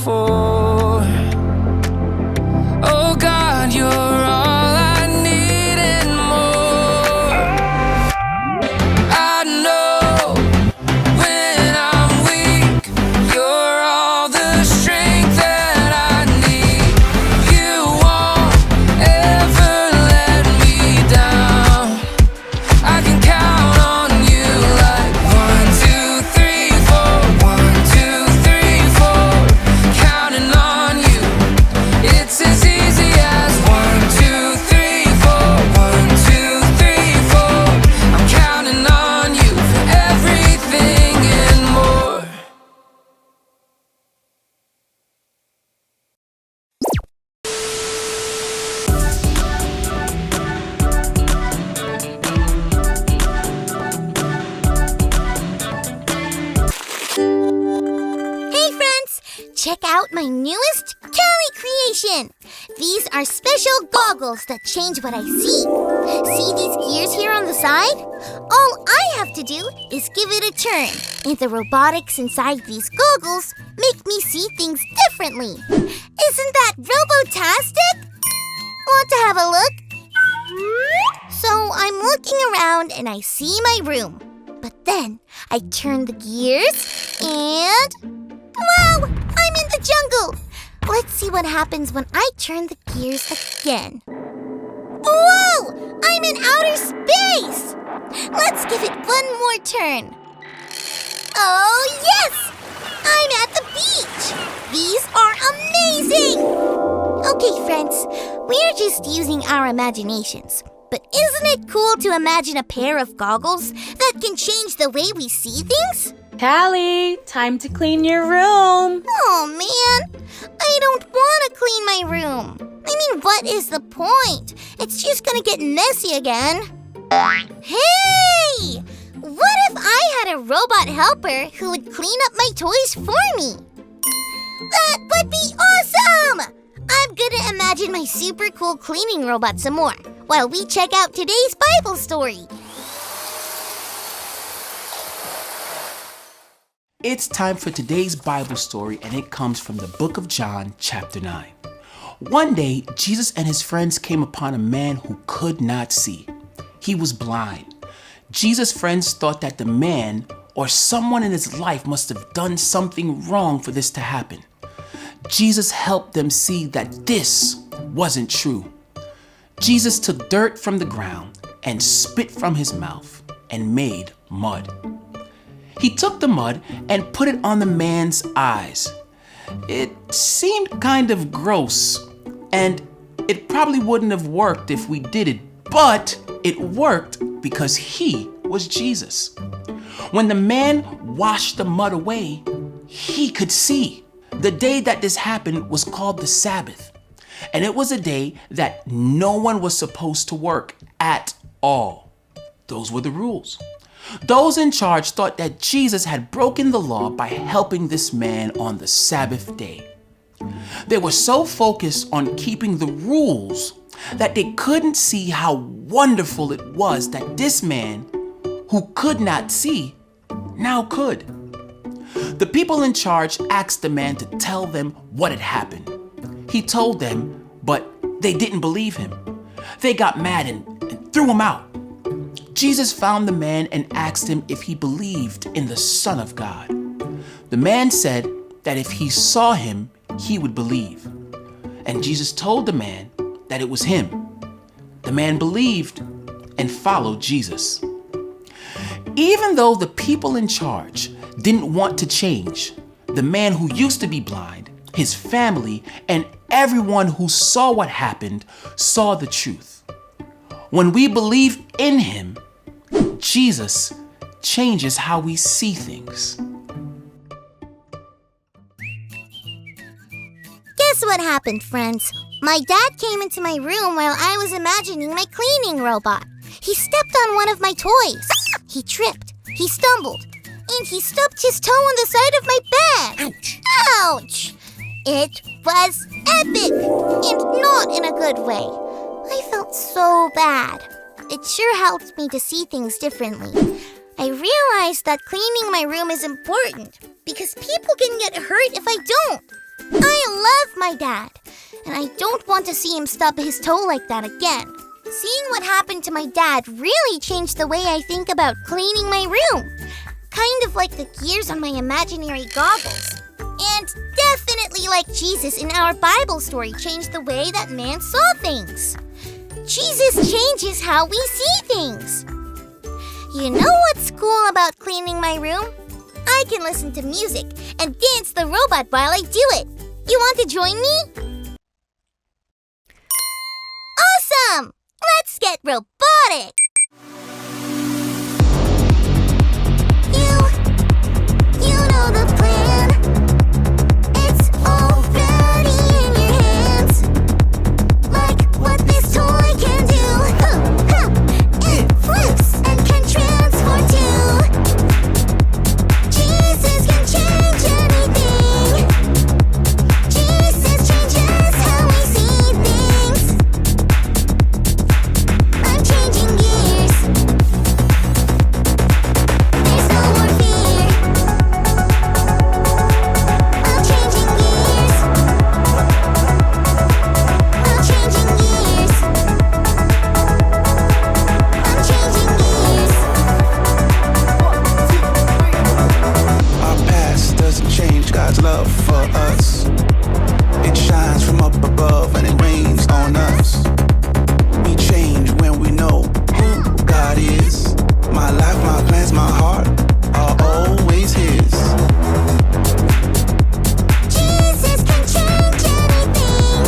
before. Oh God, you're all I need and more. I know when I'm weak, you're all the strength that I need. You won't ever let me down. I can count on you like 1, 2, 3, 4. 1, 2, 3, 4. Counting on you. It's as easy as 1, 2, 3, 4. 1, 2, 3, 4. I'm counting on you for everything and more. Hey friends! Check out my newest Cali creation! These are special goggles that change what I see. See these gears here on the side? All I have to do is give it a turn, and the robotics inside these goggles make me see things differently. Isn't that robotastic? Want to have a look? So I'm looking around and I see my room. But then I turn the gears and... wow! I'm in the jungle! Let's see what happens when I turn the gears again. Whoa! I'm in outer space! Let's give it one more turn. Oh, yes! I'm at the beach! These are amazing! Okay, friends, we're just using our imaginations. But isn't it cool to imagine a pair of goggles that can change the way we see things? Cali, time to clean your room. Oh, man. I don't want to clean my room. I mean, what is the point? It's just gonna get messy again. Hey! What if I had a robot helper who would clean up my toys for me? That would be awesome! I'm gonna imagine my super cool cleaning robot some more while we check out today's Bible story. It's time for today's Bible story, and it comes from the book of John, chapter 9. One day, Jesus and his friends came upon a man who could not see. He was blind. Jesus' friends thought that the man or someone in his life must have done something wrong for this to happen. Jesus helped them see that this wasn't true. Jesus took dirt from the ground and spit from his mouth and made mud. He took the mud and put it on the man's eyes. It seemed kind of gross, and it probably wouldn't have worked if we did it, but it worked because he was Jesus. When the man washed the mud away, he could see. The day that this happened was called the Sabbath, and it was a day that no one was supposed to work at all. Those were the rules. Those in charge thought that Jesus had broken the law by helping this man on the Sabbath day. They were so focused on keeping the rules that they couldn't see how wonderful it was that this man, who could not see, now could. The people in charge asked the man to tell them what had happened. He told them, but they didn't believe him. They got mad and threw him out. Jesus found the man and asked him if he believed in the Son of God. The man said that if he saw him, he would believe. And Jesus told the man that it was him. The man believed and followed Jesus. Even though the people in charge didn't want to change, the man who used to be blind, his family, and everyone who saw what happened saw the truth. When we believe in him, Jesus changes how we see things. Guess what happened, friends? My dad came into my room while I was imagining my cleaning robot. He stepped on one of my toys. He tripped, he stumbled, and he stubbed his toe on the side of my bed. Ouch! Ouch! It was epic, and not in a good way. I felt so bad. It sure helped me to see things differently. I realized that cleaning my room is important because people can get hurt if I don't. I love my dad, and I don't want to see him stub his toe like that again. Seeing what happened to my dad really changed the way I think about cleaning my room. Kind of like the gears on my imaginary goggles. And definitely like Jesus in our Bible story changed the way that man saw things. Jesus changes how we see things. You know what's cool about cleaning my room? I can listen to music and dance the robot while I do it. You want to join me? Awesome! Let's get robotic! You know the plan. It's already in your hands. Like what this toy can do. It flips and can transform too. Jesus can change anything. Jesus changes how we see things. I'm changing gears. There's no more fear. I'm changing gears. I'm changing gears. I'm changing gears. Our past doesn't change God's love for us. It shines from up above and it rains on us. We change when we know who God is. My life, my plans, my heart are always His. Jesus can change anything.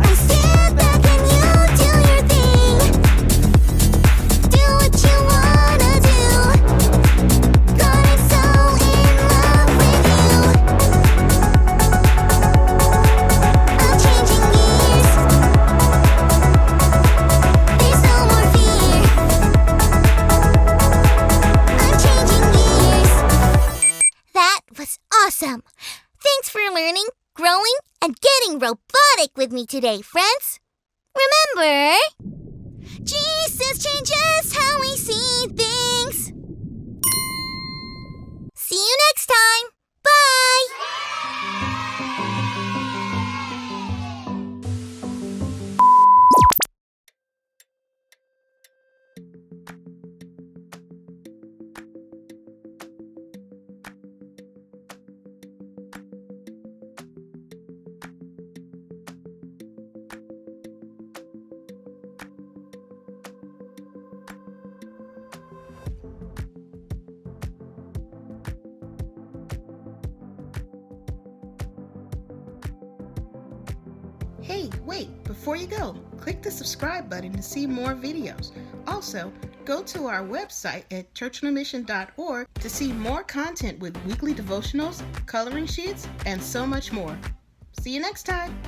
I stand back and you do your thing. Do what you wanna do. God is so in love with you. I'm changing gears. There's no more fear. I'm changing gears. That was awesome. Thanks for learning, growing, and getting robotic with me today, friends. Remember, Jesus changes how we see things. See you next time. Bye. Hey, wait, before you go, click the subscribe button to see more videos. Also, go to our website at churchonmission.org to see more content with weekly devotionals, coloring sheets, and so much more. See you next time.